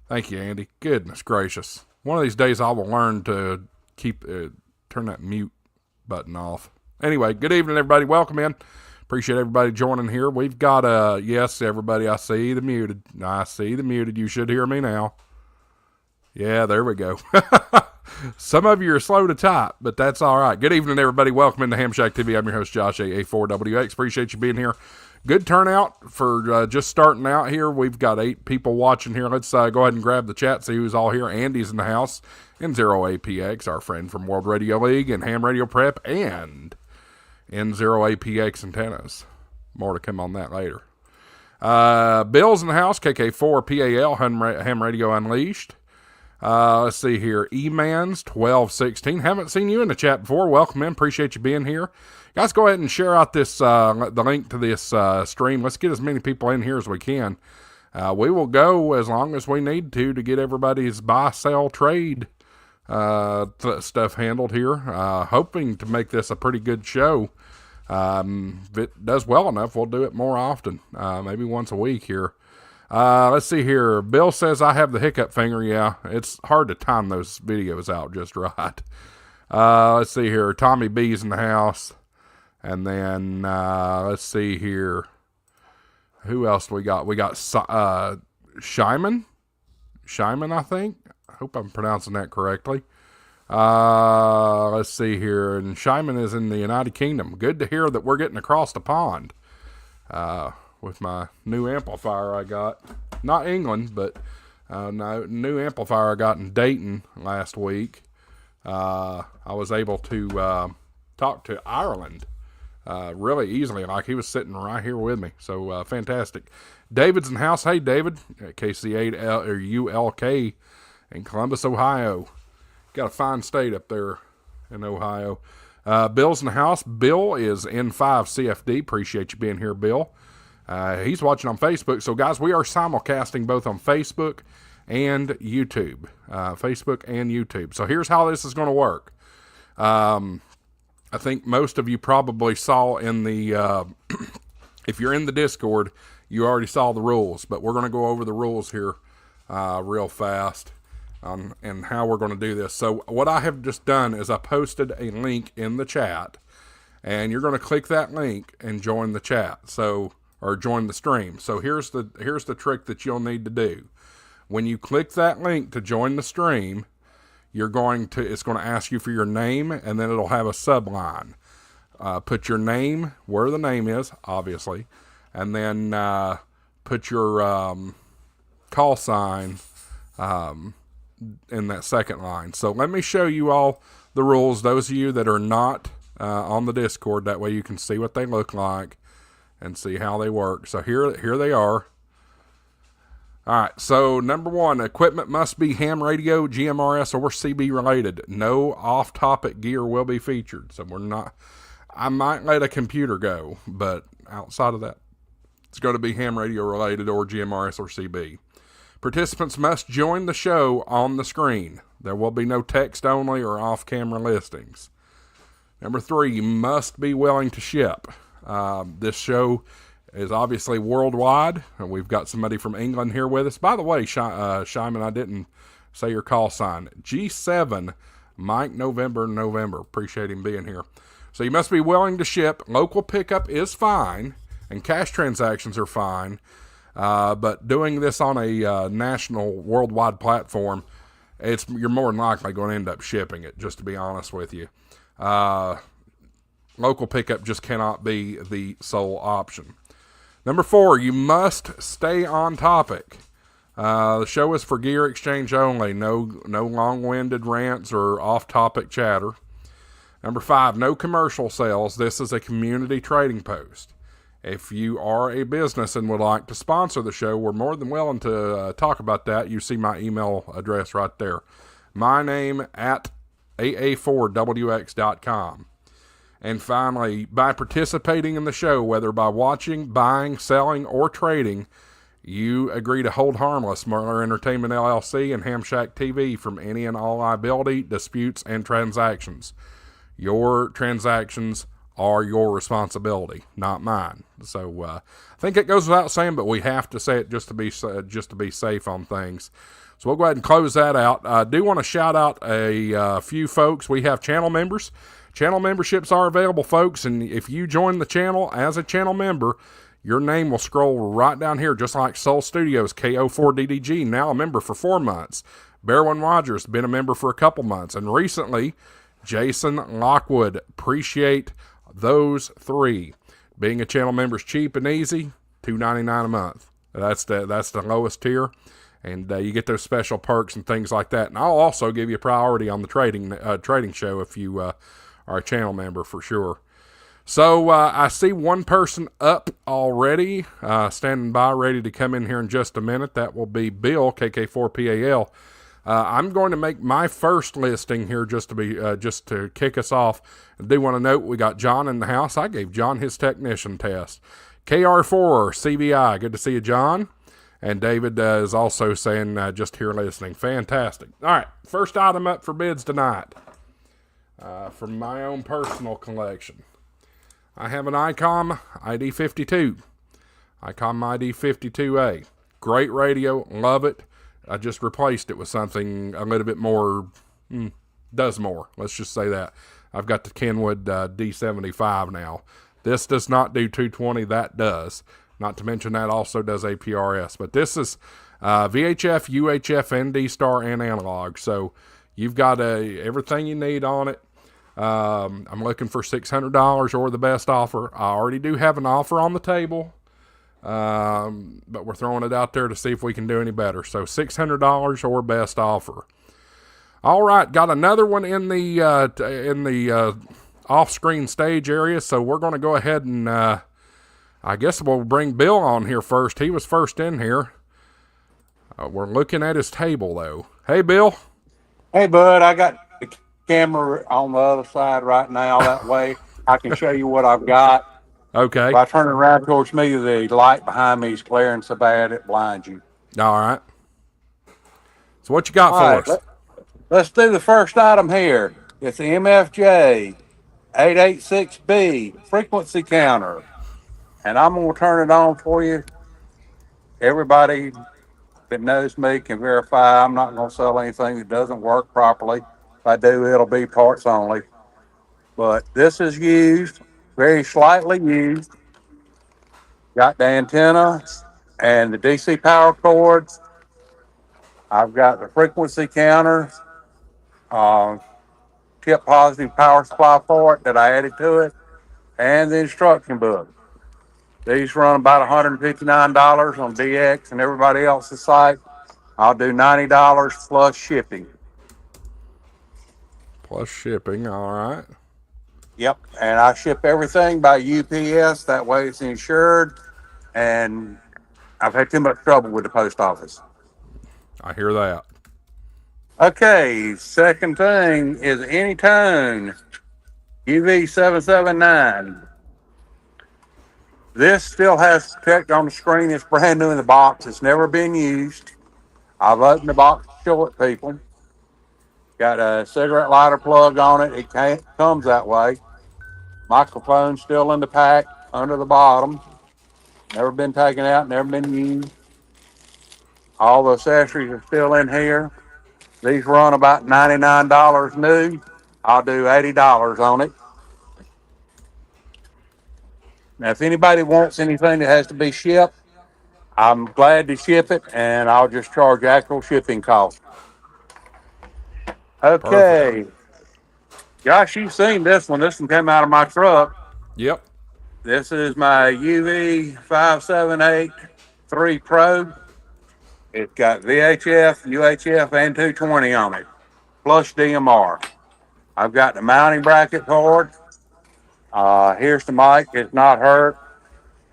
Thank you, Andy. Goodness gracious. One of these days I will learn to turn that mute button off. Anyway, good evening, everybody. Welcome in. Appreciate everybody joining here. We've got, yes, everybody, I see the muted. I see the muted. You should hear me now. Yeah, there we go. Some of you are slow to type, but that's all right. Good evening, everybody. Welcome into HamShackTV. I'm your host, Josh, AA4WX. Appreciate you being here. Good turnout for just starting out here. We've got 8 people watching here. Let's go ahead and grab the chat, see who's all here. Andy's in the house, N0APX, our friend from World Radio League and Ham Radio Prep, and N0APX antennas. More to come on that later. Bill's in the house, KK4PAL, Ham Radio Unleashed. Let's see here. E-Mans 1216. Haven't seen you in the chat before. Welcome in. Appreciate you being here. Guys, go ahead and share out this the link to this stream. Let's get as many people in here as we can. We will go as long as we need to get everybody's buy, sell, trade stuff handled here. Hoping to make this a pretty good show. If it does well enough, we'll do it more often. Maybe once a week here. Let's see here. Bill says I have the hiccup finger. Yeah, it's hard to time those videos out just right. Let's see here. Tommy B's in the house. And then, let's see here. Who else we got? We got Shyman. Shyman, I think. I hope I'm pronouncing that correctly. Let's see here. And Shyman is in the United Kingdom. Good to hear that we're getting across the pond. With my new amplifier I got. Not England, but new amplifier I got in Dayton last week. I was able to talk to Ireland really easily. Like he was sitting right here with me. So fantastic. David's in the house. Hey, David. KC8ULK in Columbus, Ohio. Got a fine state up there in Ohio. Bill's in the house. Bill is N5CFD. Appreciate you being here, Bill. He's watching on Facebook. So, guys, we are simulcasting both on Facebook and YouTube. Facebook and YouTube. So, here's how this is going to work. I think most of you probably saw in the, if you're in the Discord, you already saw the rules. But we're going to go over the rules here real fast and how we're going to do this. So, what I have just done is I posted a link in the chat. And you're going to click that link and join the chat. So, or join the stream. So here's the trick that you'll need to do. When you click that link to join the stream, it's going to ask you for your name, and then it'll have a subline. Put your name where the name is, obviously, and then put your call sign in that second line. So let me show you all the rules. Those of you that are not on the Discord, that way you can see what they look like and see how they work. So here they are. All right, so number 1, equipment must be ham radio, GMRS, or CB related. No off-topic gear will be featured. So I might let a computer go, but outside of that, it's going to be ham radio related or GMRS or CB. Participants must join the show on the screen. There will be no text only or off-camera listings. Number 3, you must be willing to ship. This show is obviously worldwide, and we've got somebody from England here with us. By the way, Shyman, I didn't say your call sign. G7 Mike November. Appreciate him being here. So you must be willing to ship. Local pickup is fine, and cash transactions are fine. But doing this on a national, worldwide platform, you're more than likely going to end up shipping it, just to be honest with you. Local pickup just cannot be the sole option. Number 4, you must stay on topic. The show is for gear exchange only. No long-winded rants or off-topic chatter. Number 5, no commercial sales. This is a community trading post. If you are a business and would like to sponsor the show, we're more than willing to talk about that. You see my email address right there. My name at aa4wx.com. And finally, by participating in the show, whether by watching, buying, selling, or trading, you agree to hold harmless Merler Entertainment LLC and HamShackTV from any and all liability, disputes, and transactions. Your transactions are your responsibility, not mine. So I think it goes without saying, but we have to say it just to be safe on things. So we'll go ahead and close that out. I do want to shout out a few folks. We have channel members. Channel memberships are available, folks, and if you join the channel as a channel member, your name will scroll right down here, just like Soul Studios, KO4DDG, now a member for 4 months. Bearwin Rogers, been a member for a couple months. And recently, Jason Lockwood. Appreciate those 3. Being a channel member is cheap and easy, $2.99 a month. That's the lowest tier. And you get those special perks and things like that. And I'll also give you priority on the trading show if you are a channel member for sure. So I see one person up already, standing by, ready to come in here in just a minute. That will be Bill, KK4PAL. I'm going to make my first listing here just to kick us off. I do want to note we got John in the house. I gave John his technician test. KR4 CBI, good to see you, John. And David is also saying just here listening. Fantastic. All right, first item up for bids tonight from my own personal collection. I have an ICOM ID52. ICOM ID52A. Great radio, love it. I just replaced it with something a little bit more, does more. Let's just say that. I've got the Kenwood D75 now. This does not do 220, that does. Not to mention that also does APRS. But this is VHF, UHF, ND-Star, and analog. So you've got everything you need on it. I'm looking for $600 or the best offer. I already do have an offer on the table. But we're throwing it out there to see if we can do any better. So $600 or best offer. All right, got another one in the off-screen stage area. So we're going to go ahead and I guess we'll bring Bill on here first. He was first in here. We're looking at his table though. Hey, Bill. Hey, bud. I got the camera on the other side right now. That way I can show you what I've got. Okay. If I turn around towards me, the light behind me is glaring so bad it blinds you. All right. So what you got for us? Let's do the first item here. It's the MFJ 886B frequency counter. And I'm going to turn it on for you. Everybody that knows me can verify I'm not going to sell anything that doesn't work properly. If I do, it'll be parts only. But this is used, very slightly used. Got the antenna and the DC power cords. I've got the frequency counter, tip positive power supply for it that I added to it, and the instruction book. These run about $159 on DX and everybody else's site. I'll do $90 plus shipping. Plus shipping, all right. Yep, and I ship everything by UPS. That way it's insured, and I've had too much trouble with the post office. I hear that. Okay, second thing is Anytone UV779. This still has Protect on the screen. It's brand new in the box. It's never been used. I've opened the box to show it people. Got a cigarette lighter plug on it. It comes that way. Microphone still in the pack under the bottom. Never been taken out, never been used. All the accessories are still in here. These run about $99 new. I'll do $80 on it. Now, if anybody wants anything that has to be shipped, I'm glad to ship it, and I'll just charge actual shipping cost. Okay. Perfect. Gosh, you've seen this one. This one came out of my truck. Yep. This is my UV5783 Pro. It's got VHF, UHF, and 220 on it, plus DMR. I've got the mounting bracket for it. Here's the mic. It's not hurt.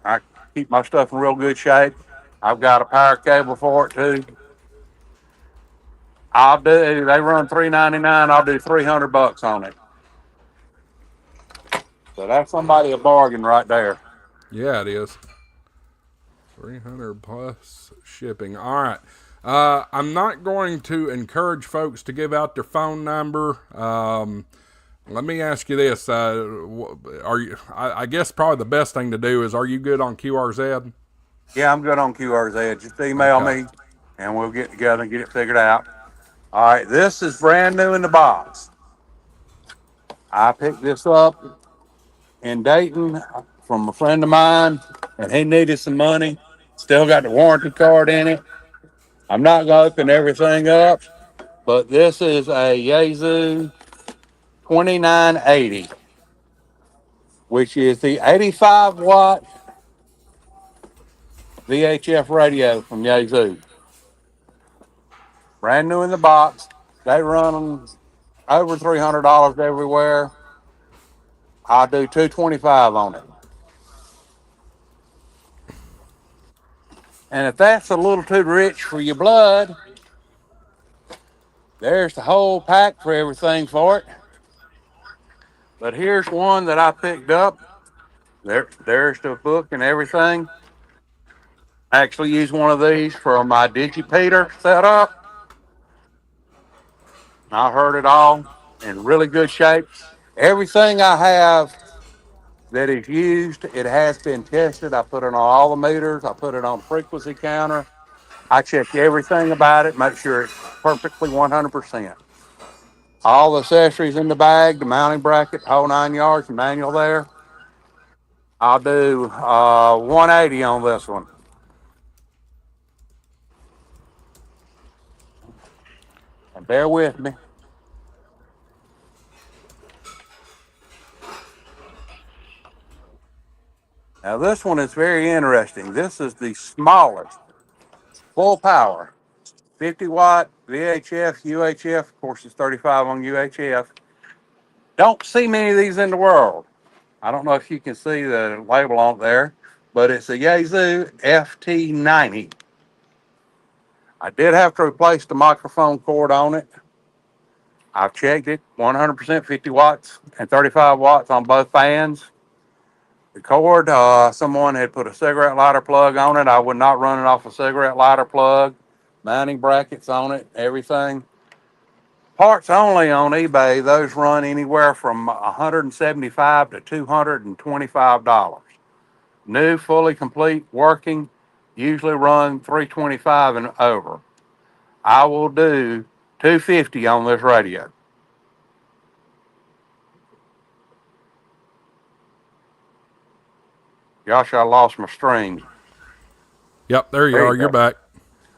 I keep my stuff in real good shape. I've got a power cable for it too. They run $399. I'll do $300 on it. So that's somebody a bargain right there. Yeah, it is. 300 plus shipping. All right. I'm not going to encourage folks to give out their phone number. Let me ask you this. I guess probably the best thing to do is, are you good on QRZ? Yeah, I'm good on QRZ. Just email me. and we'll get together and get it figured out. All right, this is brand new in the box. I picked this up in Dayton from a friend of mine, and he needed some money. Still got the warranty card in it. I'm not going to open everything up, but this is a Yazoo 2980, which is the 85-watt VHF radio from Yazoo. Brand new in the box. They run them over $300 everywhere. I'll do 225 on it. And if that's a little too rich for your blood, there's the whole pack for everything for it. But here's one that I picked up. There's the book and everything. I actually use one of these for my digipeater setup. I heard it all in really good shape. Everything I have that is used, it has been tested. I put it on all the meters. I put it on the frequency counter. I check everything about it, make sure it's perfectly 100%. All the accessories in the bag, the mounting bracket, whole 9 yards, the manual there. I'll do 180 on this one. And bear with me. Now this one is very interesting. This is the smallest full power 50-watt VHF, UHF. Of course, it's 35 on UHF. Don't see many of these in the world. I don't know if you can see the label on there, but it's a Yazoo FT90. I did have to replace the microphone cord on it. I've checked it, 100% 50 watts and 35 watts on both fans. The cord, someone had put a cigarette lighter plug on it. I would not run it off a cigarette lighter plug. Mounting brackets on it, everything. Parts only on eBay, those run anywhere from $175 to $225. New, fully complete, working, usually run $325 and over. I will do $250 on this radio. Gosh, I lost my string. Yep, there you are. You're back.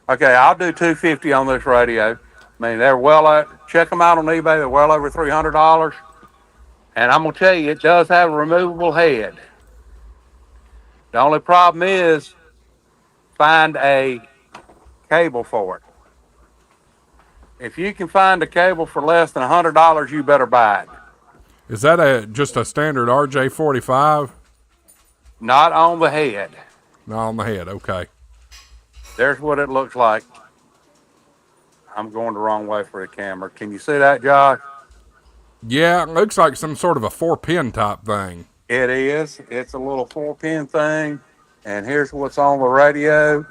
Okay, I'll do $250 on this radio. I mean, they're well out. Check them out on eBay. They're well over $300. And I'm gonna tell you, it does have a removable head. The only problem is find a cable for it. If you can find a cable for less than $100, you better buy it. Is that just a standard RJ45? Not on the head. Not on the head. Okay. There's what it looks like. I'm going the wrong way for the camera. Can you see that, Josh? Yeah, it looks like some sort of a 4-pin type thing. It is. It's a little 4-pin thing. And here's what's on the radio.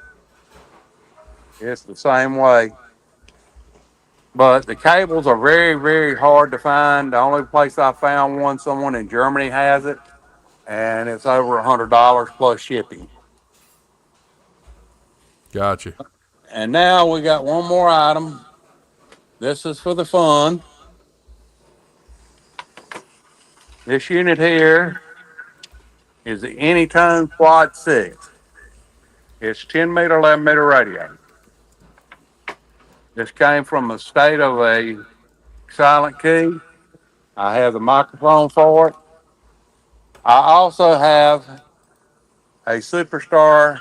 It's the same way. But the cables are very, very hard to find. The only place I found one, someone in Germany has it. And it's over $100 plus shipping. Gotcha. And now we got one more item. This is for the fun. This unit here is the Anytone Quad 6. It's 10 meter, 11 meter radio. This came from the state of a silent key. I have the microphone for it. I also have a Superstar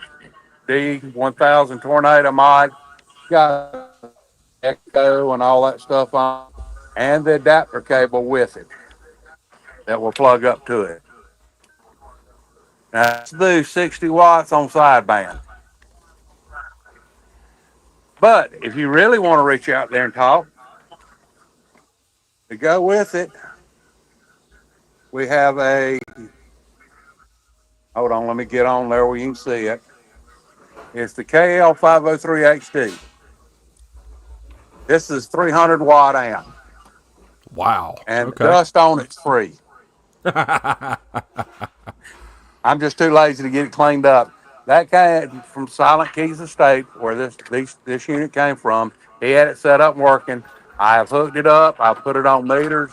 D1000 Tornado mic. Got echo and all that stuff on, and the adapter cable with it that will plug up to it. Now, let's do 60 watts on sideband. But if you really want to reach out there and talk, to go with it, we have a, hold on, let me get on there where you can see it. It's the KL503HD. This is 300 watt amp. Wow. And okay. the dust on it's free. I'm just too lazy to get it cleaned up. That came from Silent Keys Estate, where this unit came from. He had it set up and working. I have hooked it up. I put it on meters.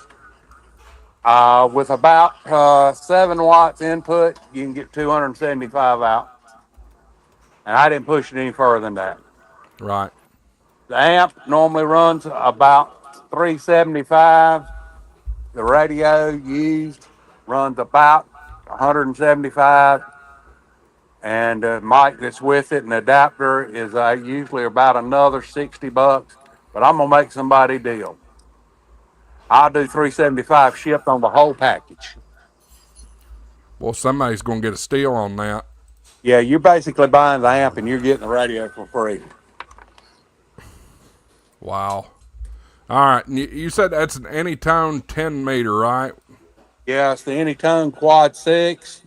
With about 7 watts input, you can get 275 out. And I didn't push it any further than that. Right. The amp normally runs about 375. The radio used runs about 175. And the mic that's with it and the adapter is usually about another $60. But I'm going to make somebody a deal. I'll do 375 shipped on the whole package. Well, somebody's going to get a steal on that. Yeah, you're basically buying the amp and you're getting the radio for free. Wow. All right. You said that's an Anytone 10 meter, right? Yeah, it's the Anytone Quad 6.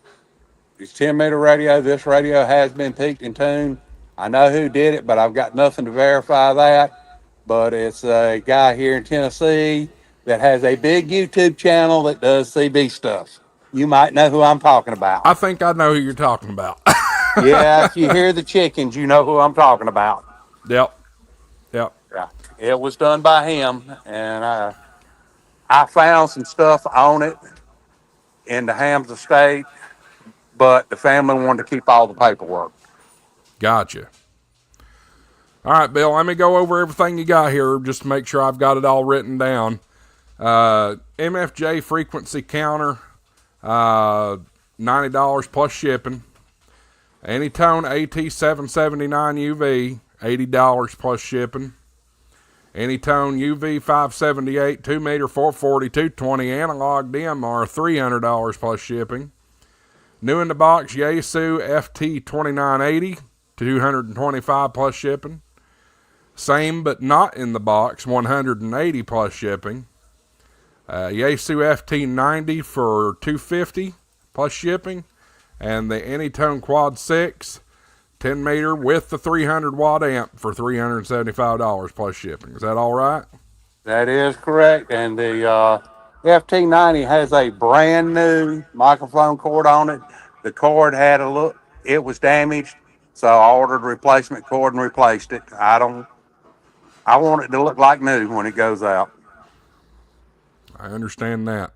It's 10-meter radio. This radio has been peaked and tuned. I know who did it, but I've got nothing to verify that. But it's a guy here in Tennessee that has a big YouTube channel that does CB stuff. You might know who I'm talking about. I think I know who you're talking about. Yeah, if you hear the chickens, you know who I'm talking about. Yep. Yeah, it was done by him, and I found some stuff on it in the Ham's estate, but the family wanted to keep all the paperwork. Gotcha. All right, Bill, let me go over everything you got here just to make sure I've got it all written down. MFJ frequency counter, $90 plus shipping. Anytone AT779 UV, $80 plus shipping. Anytone UV 578, 2 meter 440, 220 analog DMR, $300 plus shipping. New in the box, Yaesu FT2980, $225 plus shipping. Same but not in the box, $180 plus shipping. Yaesu FT90 for $250 plus shipping. And the Anytone Quad 6, 10 meter with the 300 watt amp for $375 plus shipping. Is that all right? That is correct. And the FT90 has a brand new microphone cord on it. The cord had it was damaged, so I ordered a replacement cord and replaced it. I want it to look like new when it goes out. I understand that.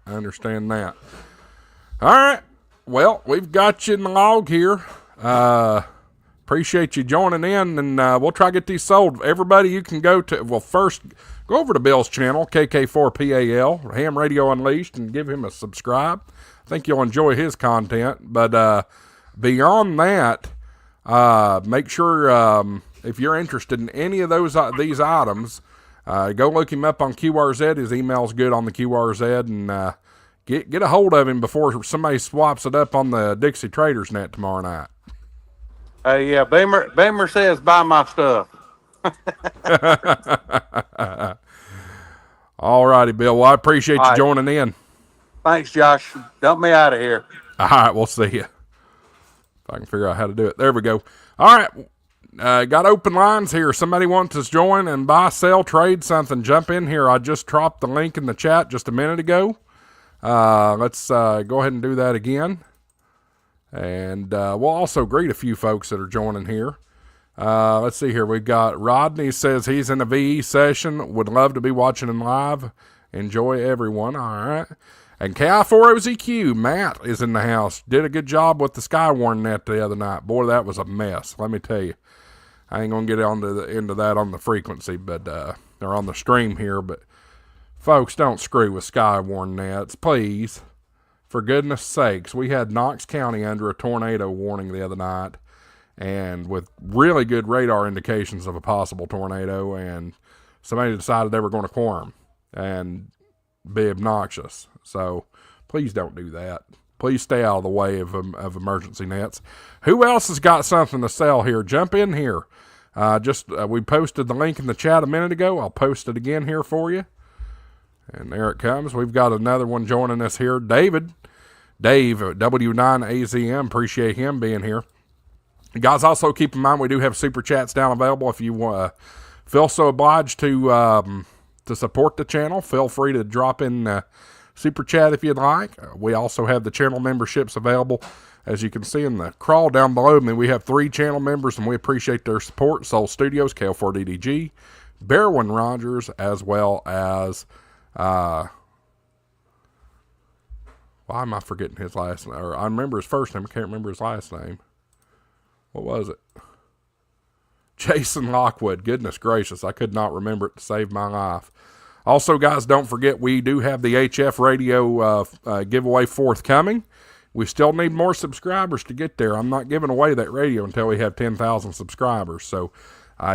All right. Well, we've got you in the log here. Appreciate you joining in, and we'll try to get these sold. Everybody, you can go to, well, first, go over to Bill's channel, KK4PAL, Ham Radio Unleashed, and give him a subscribe. I think you'll enjoy his content. But beyond that, make sure if you're interested in any of these items, go look him up on QRZ. His email's good on the QRZ, and get a hold of him before somebody swaps it up on the Dixie Traders net tomorrow night. Yeah, Beamer says buy my stuff. All righty, Bill. Well, I appreciate you joining in. Thanks, Josh. Dump me out of here. All right, we'll see you. If I can figure out how to do it. There we go. All right. Got open lines here. Somebody wants to join and buy, sell, trade something. Jump in here. I just dropped the link in the chat just a minute ago. Let's go ahead and do that again. And we'll also greet a few folks that are joining here. Let's see here. We've got Rodney says he's in a VE session. Would love to be watching him live. Enjoy everyone. All right. And KI4OZQ, Matt is in the house. Did a good job with the Skywarn net the other night. Boy, that was a mess. Let me tell you. I ain't going to get into that on the frequency, but or on the stream here. But folks, don't screw with Skywarn nets, please. For goodness sakes, we had Knox County under a tornado warning the other night, and with really good radar indications of a possible tornado, and somebody decided they were going to quorum and be obnoxious. So please don't do that. Please stay out of the way of emergency nets. Who else has got something to sell here? Jump in here. We posted the link in the chat a minute ago. I'll post it again here for you. And there it comes. We've got another one joining us here. Dave, W9AZM. Appreciate him being here. Guys, also keep in mind we do have super chats down available. If you feel so obliged to support the channel, feel free to drop in super chat if you'd like. We also have the channel memberships available As you can see in the crawl down below me, we have 3 channel members, and we appreciate their support. Soul Studios, KL4DDG, Berwin Rogers, as well as, why am I forgetting his last name? Or I remember his first name, I can't remember his last name. What was it? Jason Lockwood. Goodness gracious, I could not remember it to save my life. Also, guys, don't forget we do have the HF radio giveaway forthcoming. We still need more subscribers to get there. I'm not giving away that radio until we have 10,000 subscribers. So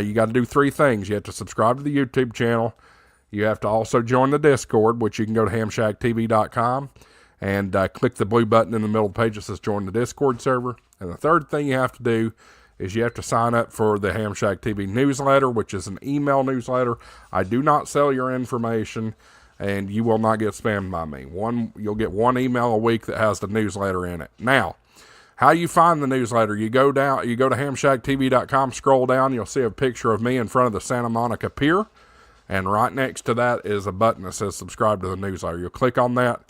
you got to do 3 things. You have to subscribe to the YouTube channel. You have to also join the Discord, which you can go to HamShackTV.com and click the blue button in the middle of the page that says join the Discord server. And the third thing you have to do is you have to sign up for the HamShackTV newsletter, which is an email newsletter. I do not sell your information, and you will not get spammed by me. You'll get 1 email a week that has the newsletter in it. Now, how you find the newsletter, you go to HamShackTV.com, scroll down, you'll see a picture of me in front of the Santa Monica Pier, and right next to that is a button that says subscribe to the newsletter. You'll click on that,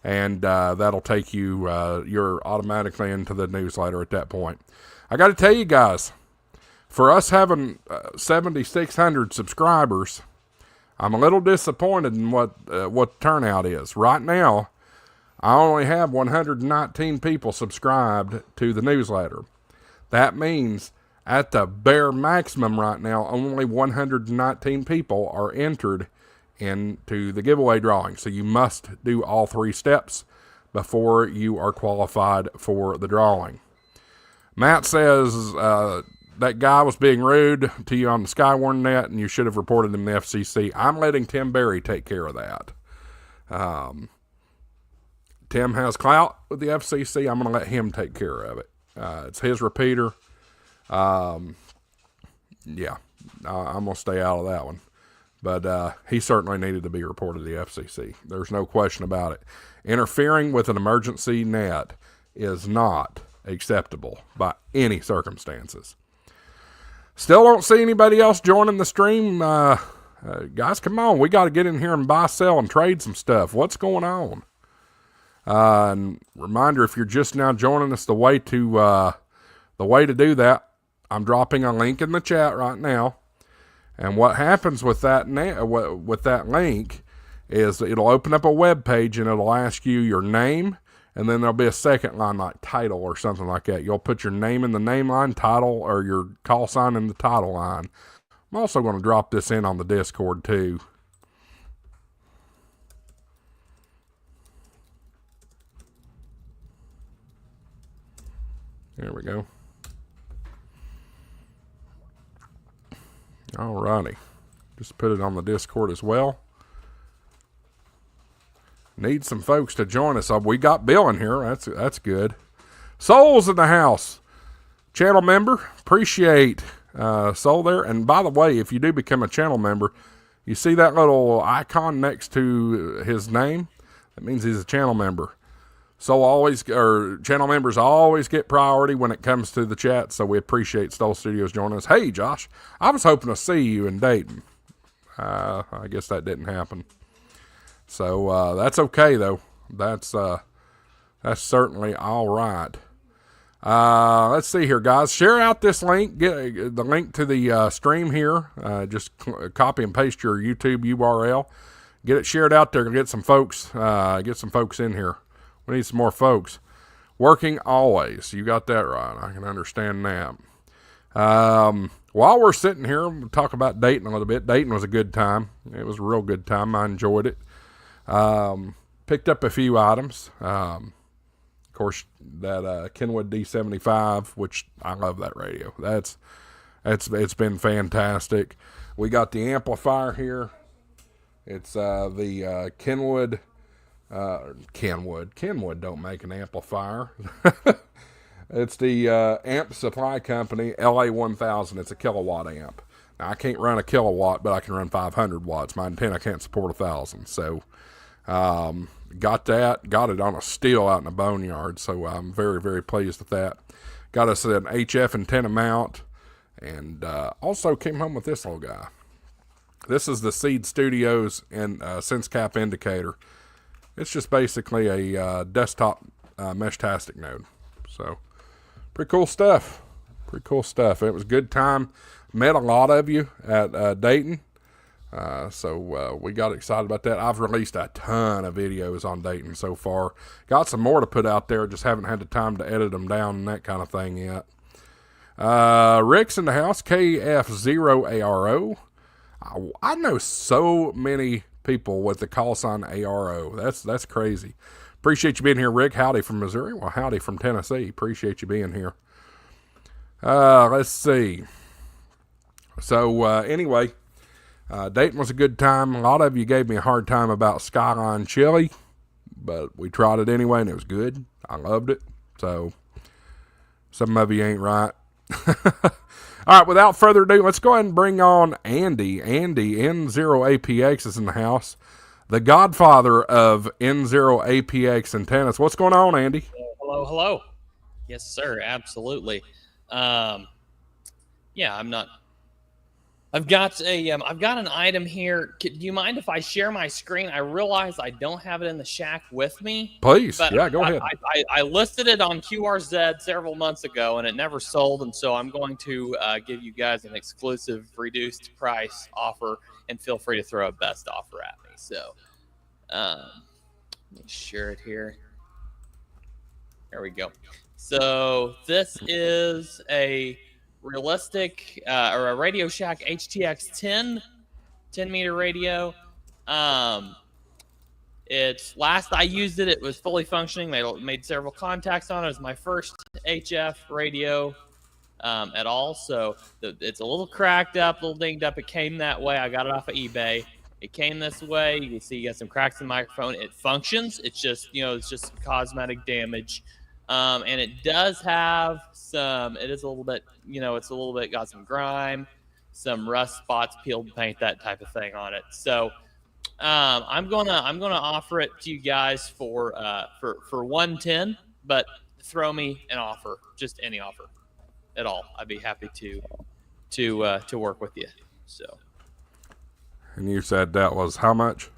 and that'll take you, you're automatically into the newsletter at that point. I got to tell you guys, for us having 7,600 subscribers, I'm a little disappointed in what the turnout is. Right now, I only have 119 people subscribed to the newsletter. That means at the bare maximum right now, only 119 people are entered into the giveaway drawing. So you must do all 3 steps before you are qualified for the drawing. Matt says that guy was being rude to you on the Skywarn net, and you should have reported him to the FCC. I'm letting Tim Berry take care of that. Tim has clout with the FCC. I'm going to let him take care of it. It's his repeater. Yeah, I'm going to stay out of that one. But he certainly needed to be reported to the FCC. There's no question about it. Interfering with an emergency net is not acceptable by any circumstances. Still don't see anybody else joining the stream. Guys, come on. We got to get in here and buy, sell, and trade some stuff. What's going on? And reminder, if you're just now joining us, the way to do that, I'm dropping a link in the chat right now. And what happens with that link is it'll open up a web page, and it'll ask you your name, and then there'll be a second line like title or something like that. You'll put your name in the name line, title, or your call sign in the title line. I'm also going to drop this in on the Discord too. There we go. Alrighty. Just put it on the Discord as well. Need some folks to join us. We got Bill in here. That's good. Soul's in the house. Channel member. Appreciate Soul there. And by the way, if you do become a channel member, you see that little icon next to his name? That means he's a channel member. Channel members always get priority when it comes to the chat, so we appreciate Soul Studios joining us. Hey, Josh, I was hoping to see you in Dayton. I guess that didn't happen. So that's okay, though. That's certainly all right. Let's see here, guys. Share out this link. Get the link to the stream here. Just copy and paste your YouTube URL. Get it shared out there. Get some folks. Get some folks in here. We need some more folks. Working always. You got that right. I can understand that. While we're sitting here, we'll talk about Dayton a little bit. Dayton was a good time. It was a real good time. I enjoyed it. Picked up a few items. Of course, that Kenwood D75, which I love that radio. It's been fantastic. We got the amplifier here. It's the Kenwood. Kenwood don't make an amplifier. It's the amp supply company LA1000. It's a kilowatt amp. Now, I can't run a kilowatt, but I can run 500 watts. My antenna can't support 1,000. So got that. Got it on a steel out in the boneyard. So I'm very, very pleased with that. Got us an HF antenna mount, and also came home with this little guy. This is the Seed Studios and sense cap indicator. It's just basically a desktop mesh-tastic node. So pretty cool stuff. Pretty cool stuff. It was a good time. Met a lot of you at Dayton. So we got excited about that. I've released a ton of videos on Dayton so far. Got some more to put out there. Just haven't had the time to edit them down and that kind of thing yet. Rick's in the house. KF0ARO. I know so many people with the call sign ARO. That's crazy. Appreciate you being here, Rick. Howdy from Missouri. Well, howdy from Tennessee. Appreciate you being here. Let's see. So anyway, Dayton was a good time. A lot of you gave me a hard time about Skyline Chili, but we tried it anyway, and it was good. I loved it. So some of you ain't right. All right, without further ado, let's go ahead and bring on Andy. Andy, N0APX is in the house. The godfather of N0APX antennas. What's going on, Andy? Hello. Yes, sir. Absolutely. Yeah, I've got an item here. Do you mind if I share my screen? I realize I don't have it in the shack with me. Please. Yeah, go ahead. I listed it on QRZ several months ago, and it never sold. And so I'm going to give you guys an exclusive reduced price offer, and feel free to throw a best offer at me. So let me share it here. There we go. So this is a realistic or a Radio Shack HTX 10 meter radio. It's last I used it was fully functioning. Made several contacts on it. It was my first HF radio at all. So it's a little cracked up, a little dinged up. It came that way. I got it off of eBay. It came this way. You can see you got some cracks in the microphone. It functions. It's just it's just cosmetic damage. And it does have it is a little bit, it's a little bit got some grime, some rust spots, peeled paint, that type of thing on it. So, I'm gonna offer it to you guys for 110, but throw me an offer, just any offer at all. I'd be happy to work with you. So. And you said that was how much?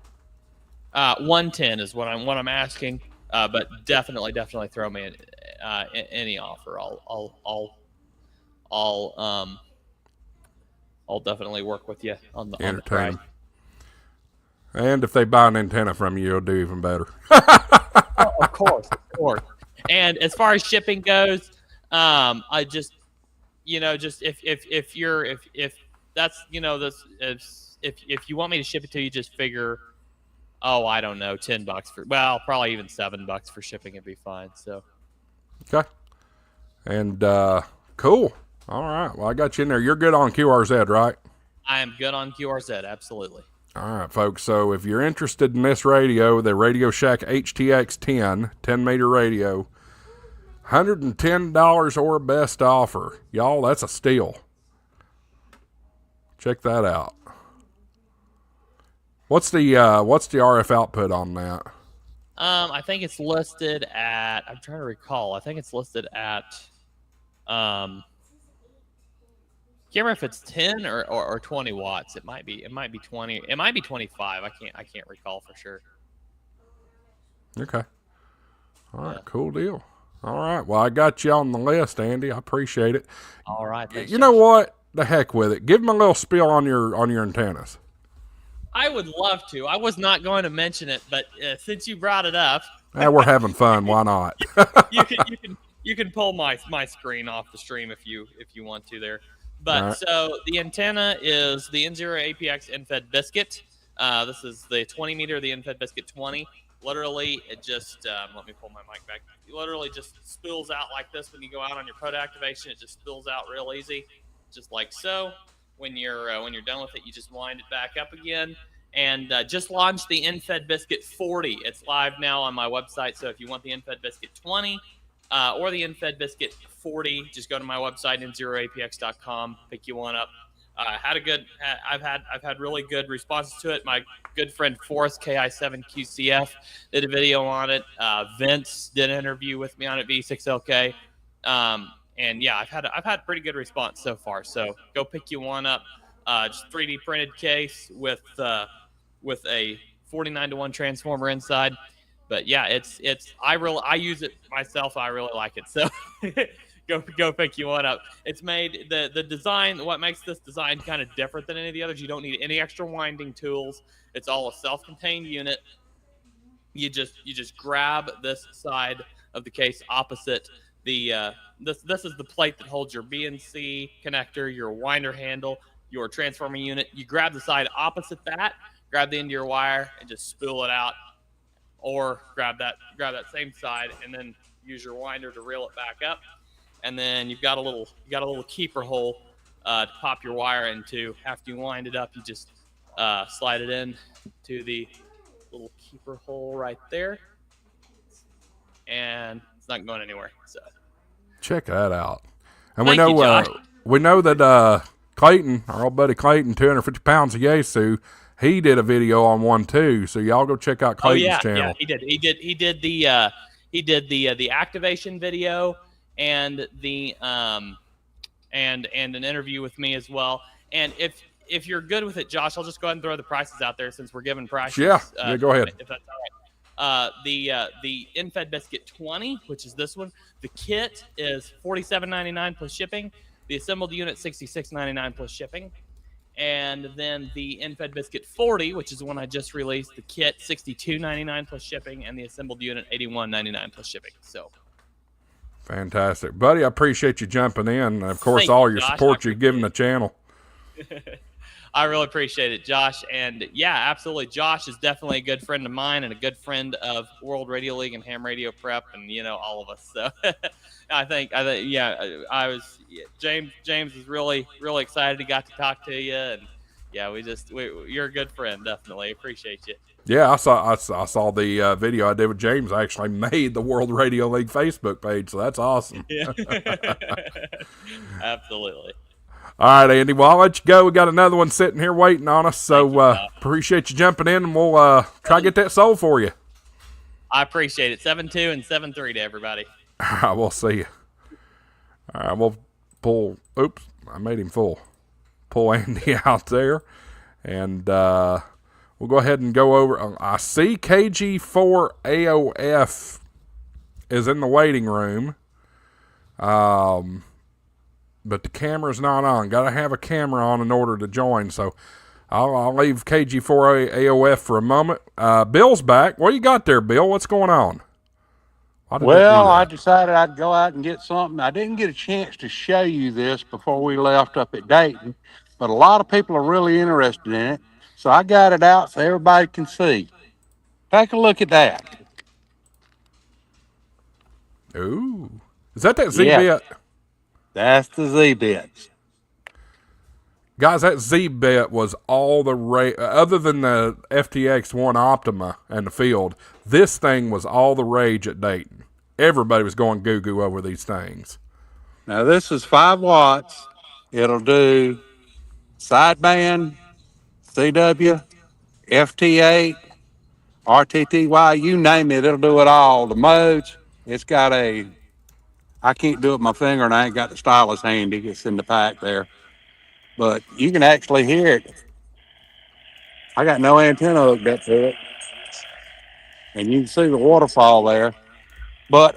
110 is what I'm asking. But definitely throw me any offer. I'll definitely work with you on the price. And if they buy an antenna from you, you'll do even better. Oh, of course. And as far as shipping goes, I just if that's if you want me to ship it to you, just figure. Oh, I don't know, $10 probably even $7 for shipping would be fine. So, okay, and cool. All right, well, I got you in there. You're good on QRZ, right? I am good on QRZ, absolutely. All right, folks. So if you're interested in this radio, the Radio Shack HTX 10 meter radio, $110 or best offer, y'all. That's a steal. Check that out. What's the RF output on that? I think it's listed at. I'm trying to recall. I think it's listed at. Can't remember if it's 10 or 20 watts. It might be 20. It might be 25. I can't recall for sure. Okay. All right. Yeah. Cool deal. All right. Well, I got you on the list, Andy. I appreciate it. All right. Thanks, you know what? The heck with it. Give them a little spiel on your antennas. I would love to. I was not going to mention it, but since you brought it up, we're having fun. Why not? you can pull my screen off the stream if you want to there. But right. So the antenna is the N0APX InFed Biscuit. This is the 20 meter, the InFed Biscuit 20. Literally, it just let me pull my mic back. It literally just spills out like this when you go out on your POD activation. It just spills out real easy, just like so. When you're done with it, you just wind it back up again. And just launched the InFed Biscuit 40. It's live now on my website. So if you want the InFed Biscuit 20 or the InFed Biscuit 40, just go to my website, n0apx.com, pick you one up. I've had really good responses to it. My good friend Forrest KI7QCF did a video on it. Vince did an interview with me on it, V6LK. And yeah, I've had pretty good response so far. So go pick you one up. Just 3D printed case with a 49-to-1 transformer inside. But yeah, I use it myself. I really like it. So Go pick you one up. It's made the design. What makes this design kind of different than any of the others? You don't need any extra winding tools. It's all a self-contained unit. You just grab this side of the case opposite the this is the plate that holds your BNC connector, your winder handle, your transformer unit. You grab the side opposite that, grab the end of your wire, and just spool it out, or grab that same side and then use your winder to reel it back up. And then you've got a little keeper hole to pop your wire into. After you wind it up, you just slide it in to the little keeper hole right there, and it's not going anywhere. So check that out. And Thank you, Josh. We know that Clayton, our old buddy Clayton, 250 pounds of Yaesu, he did a video on one too. So y'all go check out Clayton's channel. Yeah, he did the activation video and the and an interview with me as well. And if you're good with it, Josh, I'll just go ahead and throw the prices out there since we're giving prices. Yeah, go ahead. If that's all right. The InFed Biscuit 20, which is this one, the kit is $47.99 plus shipping. The assembled unit $66.99 plus shipping. And then the InFed Biscuit 40, which is the one I just released, the kit $62.99 plus shipping, and the assembled unit $81.99 plus shipping. So fantastic, buddy. I appreciate you jumping in. And of course, Thank all you, your Josh. support you're giving the channel. I really appreciate it, Josh. And yeah, absolutely. Josh is definitely a good friend of mine and a good friend of World Radio League and Ham Radio Prep and, all of us. So I think, James is really, really excited he got to talk to you. And yeah, you're a good friend. Definitely appreciate you. Yeah, I saw the video I did with James. I actually made the World Radio League Facebook page, so that's awesome. Yeah. Absolutely. All right, Andy. Well, I'll let you go. We got another one sitting here waiting on us. So appreciate you jumping in, and we'll try to get that sold for you. I appreciate it. 7-2 and 7-3 to everybody. All right, we'll see you. All right, we'll pull. Oops, I made him full. Pull Andy out there, and we'll go ahead and go over. I see KG4 AOF is in the waiting room. But the camera's not on. Got to have a camera on in order to join. So I'll leave KG4 AOF for a moment. Bill's back. What you got there, Bill? What's going on? Well, I decided I'd go out and get something. I didn't get a chance to show you this before we left up at Dayton, but a lot of people are really interested in it. So I got it out so everybody can see. Take a look at that. Ooh. Is that ZBit? Yeah. That's the ZBits. Guys, that ZBit was all the other than the FTX1 Optima and the Field, this thing was all the rage at Dayton. Everybody was going goo-goo over these things. Now, this is 5 watts. It'll do sideband, CW, FT8, RTTY, you name it, it'll do it all. The modes, it's got I can't do it with my finger, and I ain't got the stylus handy. It's in the pack there. But you can actually hear it. I got no antenna hooked up to it. And you can see the waterfall there. But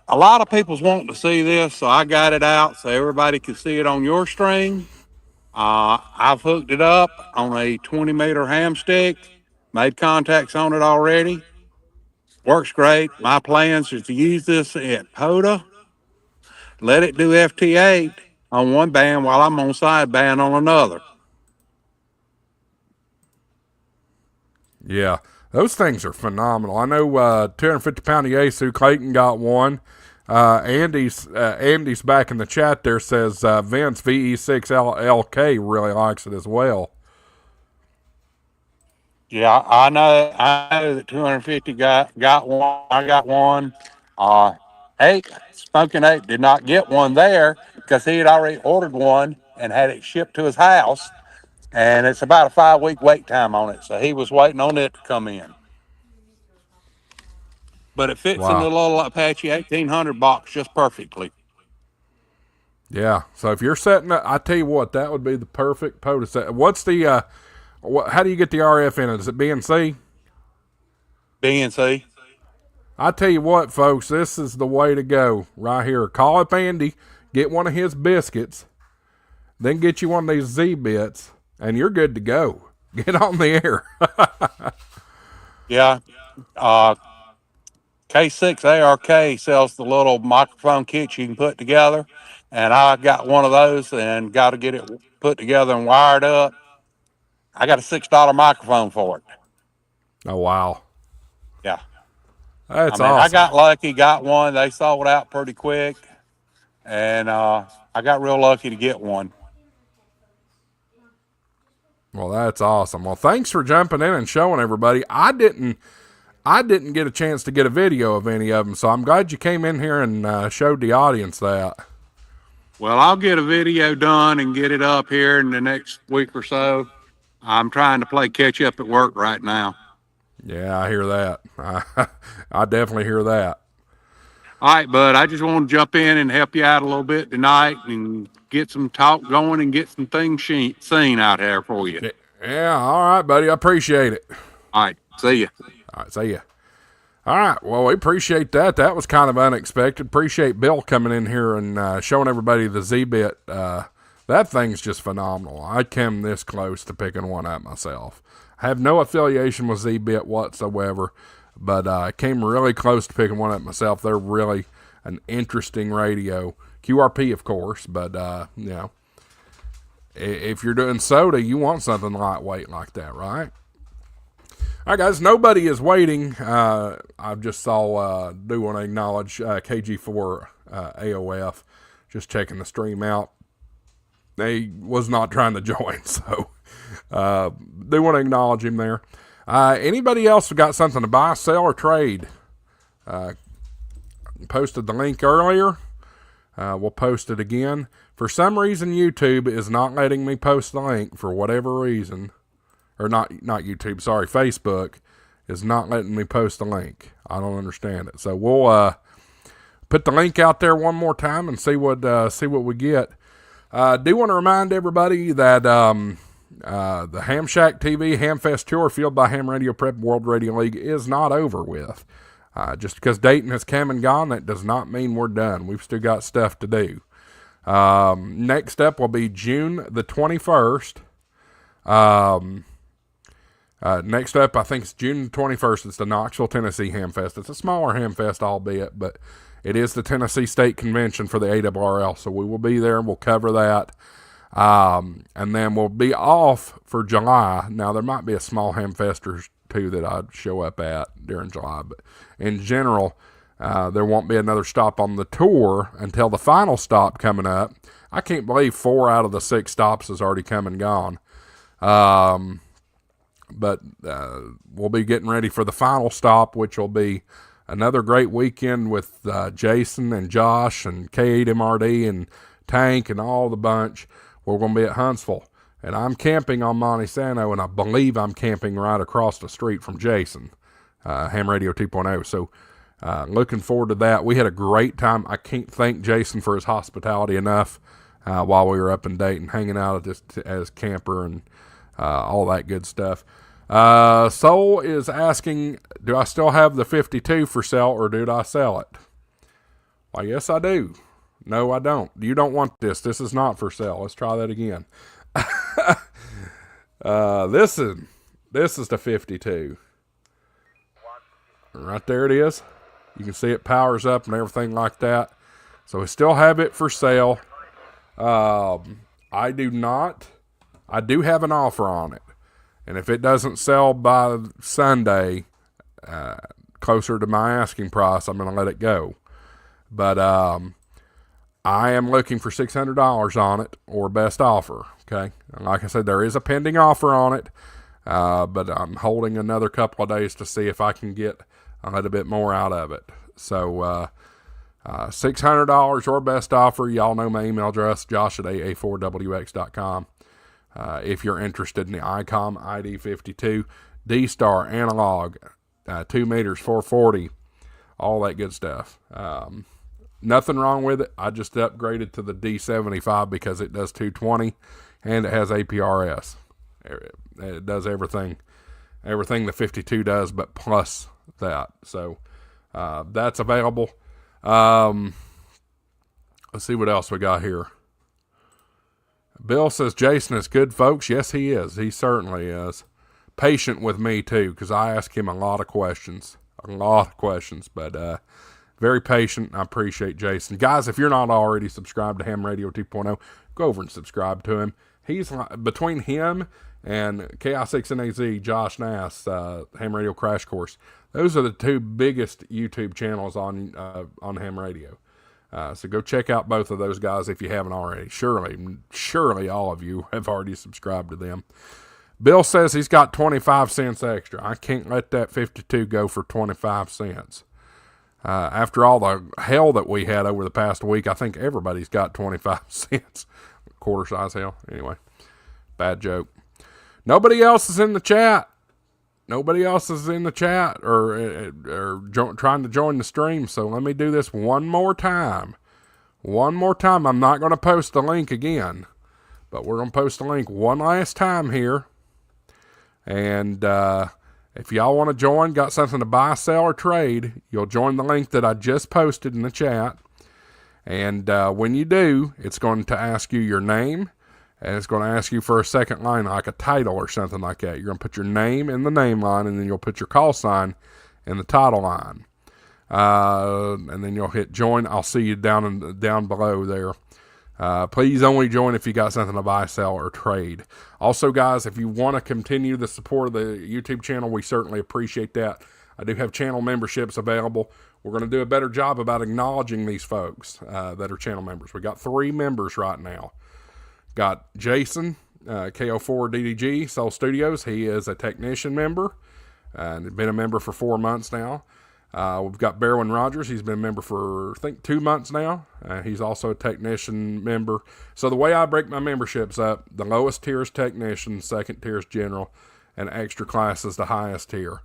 a lot of people's wanting to see this, so I got it out so everybody can see it on your stream. I've hooked it up on a 20-meter ham stick. Made contacts on it already. Works great. My plans is to use this at POTA. Let it do FT8 on one band while I'm on sideband on another. Yeah, those things are phenomenal. I know 250-pound Yaesu Clayton got one. Andy's back in the chat there says Vince VE6LK really likes it as well. Yeah, I know that 250 got one. I got one. Smoking Ape did not get one there because he had already ordered one and had it shipped to his house. And it's about a 5-week wait time on it. So he was waiting on it to come in. But it fits in the little Apache 1800 box just perfectly. Yeah. So if you're setting up, I tell you what, that would be the perfect POTA set. What's the, how do you get the RF in it? Is it BNC? BNC. I tell you what, folks, this is the way to go right here. Call up Andy, get one of his biscuits, then get you one of these ZBits, and you're good to go. Get on the air. Yeah. K6 ARK sells the little microphone kits you can put together, and I got one of those and got to get it put together and wired up. I got a $6 microphone for it. Oh, wow. Yeah. That's I awesome. got lucky, got one. They sold out pretty quick, and I got real lucky to get one. Well, that's awesome. Well, thanks for jumping in and showing everybody. I didn't get a chance to get a video of any of them, so I'm glad you came in here and showed the audience that. Well, I'll get a video done and get it up here in the next week or so. I'm trying to play catch up at work right now. Yeah, I hear that. I definitely hear that. All right, bud, I just want to jump in and help you out a little bit tonight and get some talk going and get some things seen out there for you. Yeah, all right, buddy. I appreciate it. All right, see you. All right, see ya. All right, well, we appreciate that. That was kind of unexpected. Appreciate Bill coming in here and showing everybody the ZBit. That thing's just phenomenal. I came this close to picking one up myself. I have no affiliation with ZBit whatsoever, but I came really close to picking one up myself. They're really an interesting radio. QRP, of course, but, you know, if you're doing soda, you want something lightweight like that, right? All right, guys, nobody is waiting. I just saw, do want to acknowledge KG4 AOF, just checking the stream out. They was not trying to join, so do want to acknowledge him there. Anybody else got something to buy, sell, or trade? Posted the link earlier. We'll post it again. For some reason, YouTube is not letting me post the link for whatever reason. Or not YouTube, sorry, Facebook is not letting me post the link. I don't understand it. So we'll put the link out there one more time and see what we get. Do want to remind everybody that the HamShackTV HamFest tour fueled by Ham Radio Prep World Radio League is not over with. Just because Dayton has come and gone, that does not mean we're done. We've still got stuff to do. Next up will be June the 21st. Next up, I think it's June 21st. It's the Knoxville, Tennessee HamFest. It's a smaller HamFest, albeit, but it is the Tennessee State Convention for the ARRL, so we will be there and we'll cover that. And then we'll be off for July. Now, there might be a small HamFest or two that I'd show up at during July, but in general, there won't be another stop on the tour until the final stop coming up. I can't believe 4 out of the 6 stops has already come and gone. But we'll be getting ready for the final stop, which will be another great weekend with Jason and Josh and K8MRD and Tank and all the bunch. We're going to be at Huntsville. And I'm camping on Monte Sano, and I believe I'm camping right across the street from Jason, Ham Radio 2.0. So looking forward to that. We had a great time. I can't thank Jason for his hospitality enough while we were up in Dayton, hanging out as camper and all that good stuff. Soul is asking, do I still have the 52 for sale, or did I sell it? Well, yes, I do. No, I don't. You don't want this. This is not for sale. Let's try that again. This is the 52. Right there it is. You can see it powers up and everything like that. So we still have it for sale. I do have an offer on it. And if it doesn't sell by Sunday, closer to my asking price, I'm going to let it go. But I am looking for $600 on it, or best offer. Okay, and like I said, there is a pending offer on it, but I'm holding another couple of days to see if I can get a little bit more out of it. So $600 or best offer. Y'all know my email address, josh@aa4wx.com. If you're interested in the ICOM ID52, D-Star, analog, 2 meters, 440, all that good stuff. Nothing wrong with it. I just upgraded to the D75 because it does 220 and it has APRS. It does everything the 52 does, but plus that. So That's available. Let's see what else we got here. Bill says Jason is good, folks. Yes, he is. He certainly is. Patient with me, too, because I ask him a lot of questions. But very patient. I appreciate Jason. Guys, if you're not already subscribed to Ham Radio 2.0, go over and subscribe to him. He's between him and KI6NAZ, Josh Nass, Ham Radio Crash Course. Those are the two biggest YouTube channels on Ham Radio. So go check out both of those guys if you haven't already. Surely all of you have already subscribed to them. Bill says he's got 25 cents extra. I can't let that 52 go for 25 cents. After all the hell that we had over the past week, I think everybody's got 25 cents. Quarter size hell. Anyway, bad joke. Nobody else is in the chat. Nobody else is in the chat or trying to join the stream. So let me do this one more time. I'm not going to post the link again, but we're going to post the link one last time here. And if y'all want to join, got something to buy, sell, or trade, you'll join the link that I just posted in the chat. And when you do, it's going to ask you your name. And it's going to ask you for a second line, like a title or something like that. You're going to put your name in the name line, and then you'll put your call sign in the title line. And then you'll hit join. I'll see you down below there. Please only join if you got something to buy, sell, or trade. Also, guys, if you want to continue the support of the YouTube channel, we certainly appreciate that. I do have channel memberships available. We're going to do a better job about acknowledging these folks that are channel members. We got 3 members right now. Got Jason, KO4DDG, Soul Studios. He is a technician member and been a member for 4 months now. We've got Berwin Rogers. He's been a member for, I think, 2 months now. He's also a technician member. So the way I break my memberships up, the lowest tier is technician, second tier is general, and extra class is the highest tier.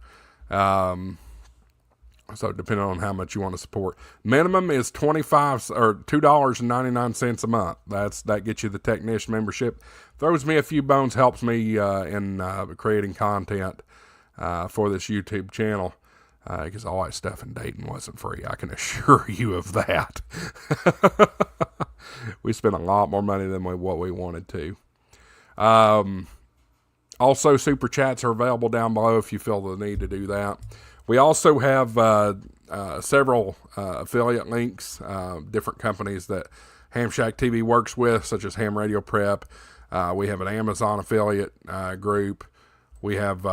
So depending on how much you want to support, minimum is $2.99 a month. That gets you the technician membership. Throws me a few bones, helps me in creating content for this YouTube channel. Because all that stuff in Dayton wasn't free. I can assure you of that. We spent a lot more money than what we wanted to. Also, super chats are available down below if you feel the need to do that. We also have several affiliate links, different companies that HamShackTV works with, such as Ham Radio Prep. We have an Amazon affiliate group. We have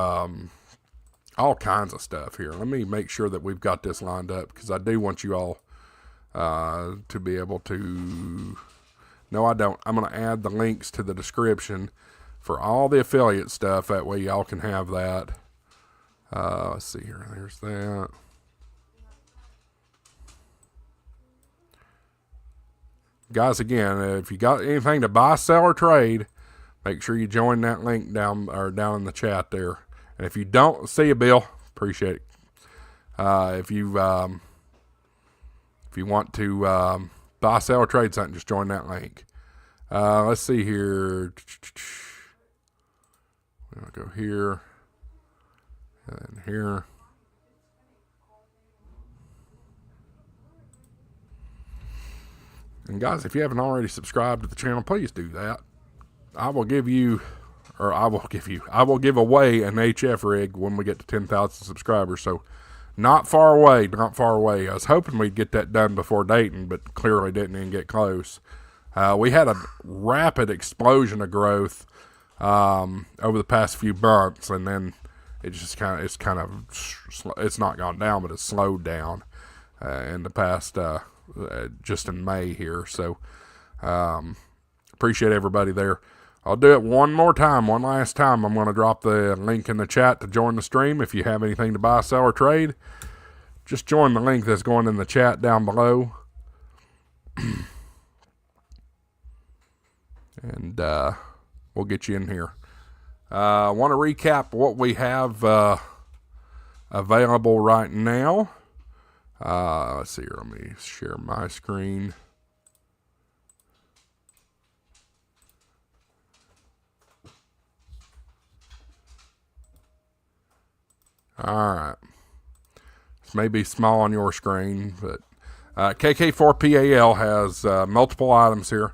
all kinds of stuff here. Let me make sure that we've got this lined up, because I do want you all to be able to... No, I don't. I'm going to add the links to the description for all the affiliate stuff. That way y'all can have that. Let's see here. There's that. Guys, again, if you got anything to buy, sell, or trade, make sure you join that link down in the chat there. And if you don't, see you, Bill. Appreciate it. If you want to buy, sell, or trade something, just join that link. Let's see here. I'll go here. And here. And guys, if you haven't already subscribed to the channel, please do that. I will give away an HF rig when we get to 10,000 subscribers. So not far away. I was hoping we'd get that done before Dayton, but clearly didn't even get close. We had a rapid explosion of growth over the past few months, and then it's not gone down, but it's slowed down in the past, just in May here. So appreciate everybody there. I'll do it one last time. I'm going to drop the link in the chat to join the stream. If you have anything to buy, sell, or trade, just join the link that's going in the chat down below. And we'll get you in here. I want to recap what we have available right now. Let's see here. Let me share my screen. All right. may be small on your screen, but KK4PAL has multiple items here.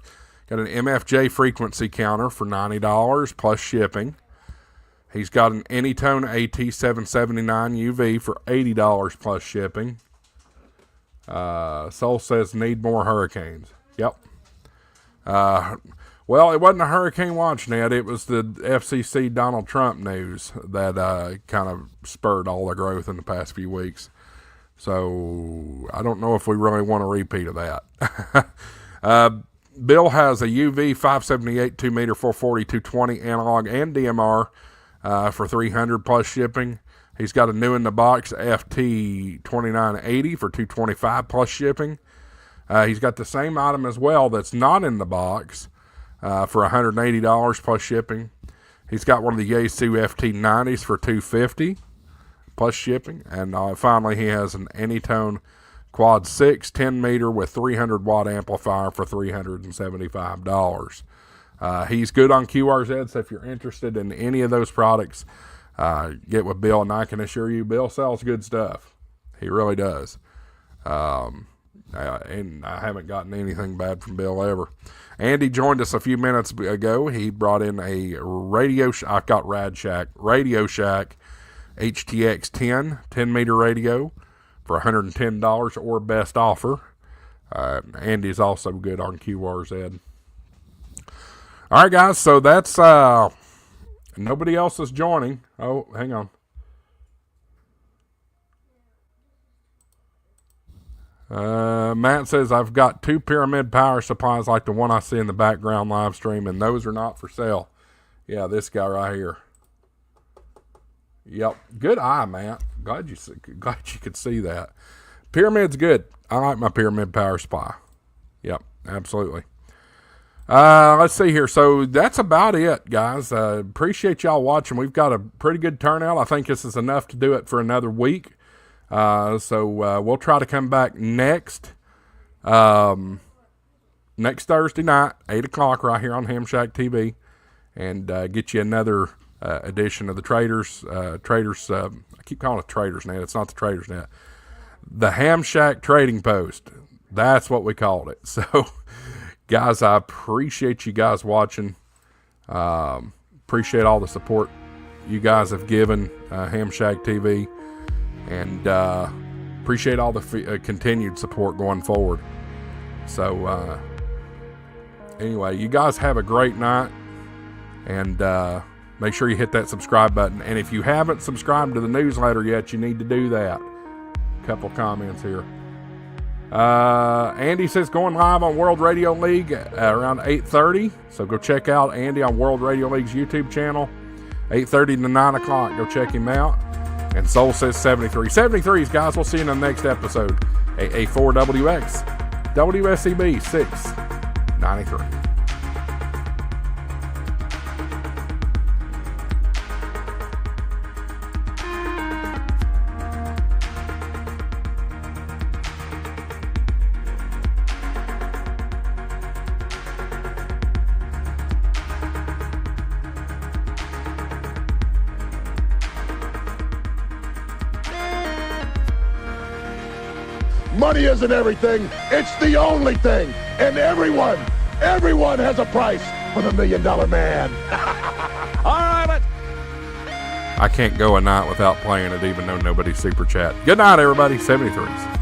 Got an MFJ frequency counter for $90 plus shipping. He's got an Anytone AT779 UV for $80 plus shipping. Soul says need more hurricanes. Yep. Well, it wasn't a hurricane watch, Ned. It was the FCC Donald Trump news that kind of spurred all the growth in the past few weeks. So I don't know if we really want a repeat of that. Bill has a UV 578 2 meter 440 220 analog and DMR for $300 plus shipping. He's got a new in the box FT 2980 for $225 plus shipping. He's got the same item as well that's not in the box for $180 plus shipping. He's got one of the Yaesu FT90s for $250 plus shipping. And finally, he has an Anytone Quad 6 10 meter with 300 watt amplifier for $375. He's good on QRZ, so if you're interested in any of those products, get with Bill, and I can assure you, Bill sells good stuff. He really does. And I haven't gotten anything bad from Bill ever. Andy joined us a few minutes ago. He brought in a Radio Shack HTX 10 meter radio for $110 or best offer. Andy's also good on QRZ. All right, guys, so that's nobody else is joining. Oh, hang on. Matt says, I've got 2 Pyramid power supplies like the one I see in the background live stream, and those are not for sale. Yeah, this guy right here. Yep. Good eye, Matt. Glad you could see that. Pyramid's good. I like my Pyramid power supply. Yep, absolutely. Let's see here. So that's about it, guys. Appreciate y'all watching. We've got a pretty good turnout. I think this is enough to do it for another week. So we'll try to come back next Thursday night, 8 o'clock, right here on HamShackTV, and get you another edition of the Traders. I keep calling it Traders Net. It's not the Traders Net. The HamShack Trading Post. That's what we called it. So, guys, I appreciate you guys watching. Appreciate all the support you guys have given HamShackTV. And appreciate all the continued support going forward. So, anyway, you guys have a great night. And make sure you hit that subscribe button. And if you haven't subscribed to the newsletter yet, you need to do that. A couple comments here. Andy says going live on World Radio League around 8:30. So go check out Andy on World Radio League's YouTube channel. 8:30 to 9 o'clock. Go check him out. And Soul says 73. 73s, guys. We'll see you in the next episode. AA4WX, WSEB 693. Money isn't everything. It's the only thing. And everyone has a price for the $1 Million Man. All right, I can't go a night without playing it, even though nobody's super chat. Good night, everybody. 73s.